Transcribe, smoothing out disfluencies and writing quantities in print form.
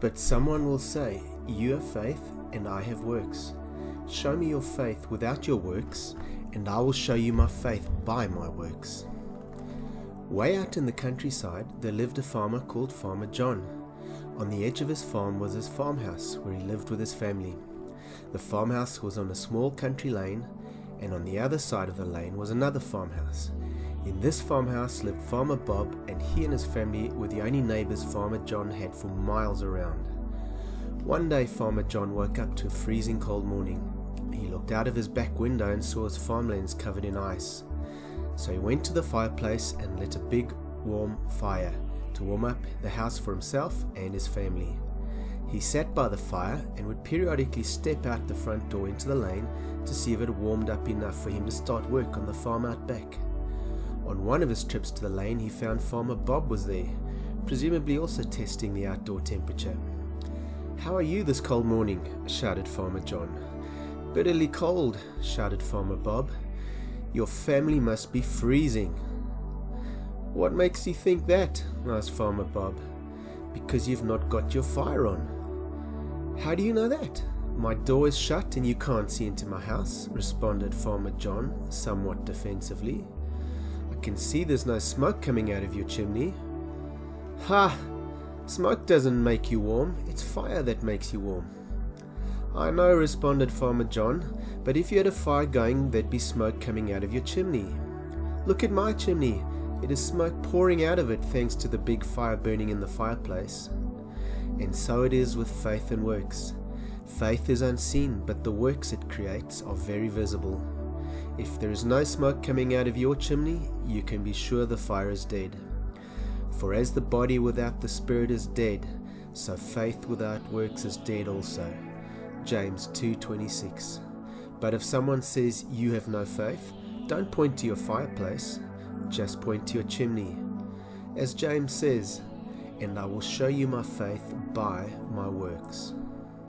But someone will say, "You have faith, and I have works. Show me your faith without your works, and I will show you my faith by my works." Way out in the countryside, there lived a farmer called Farmer John. On the edge of his farm was his farmhouse, where he lived with his family. The farmhouse was on a small country lane, and on the other side of the lane was another farmhouse. In this farmhouse lived Farmer Bob, and he and his family were the only neighbours Farmer John had for miles around. One day Farmer John woke up to a freezing cold morning. He looked out of his back window and saw his farmlands covered in ice. So he went to the fireplace and lit a big warm fire to warm up the house for himself and his family. He sat by the fire and would periodically step out the front door into the lane to see if it warmed up enough for him to start work on the farm out back. On one of his trips to the lane, he found Farmer Bob was there, presumably also testing the outdoor temperature. "How are you this cold morning?" shouted Farmer John. "Bitterly cold," shouted Farmer Bob. "Your family must be freezing." "What makes you think that?" asked Farmer Bob. "Because you've not got your fire on." "How do you know that?" "My door is shut and you can't see into my house," responded Farmer John, somewhat defensively. "I can see there's no smoke coming out of your chimney." "Ha! Smoke doesn't make you warm, it's fire that makes you warm." "I know," responded Farmer John, "but if you had a fire going, there'd be smoke coming out of your chimney. Look at my chimney. It is smoke pouring out of it thanks to the big fire burning in the fireplace." And so it is with faith and works. Faith is unseen, but the works it creates are very visible. If there is no smoke coming out of your chimney, you can be sure the fire is dead. For as the body without the spirit is dead, so faith without works is dead also. James 2:26. But if someone says you have no faith, don't point to your fireplace, just point to your chimney. As James says, "And I will show you my faith by my works."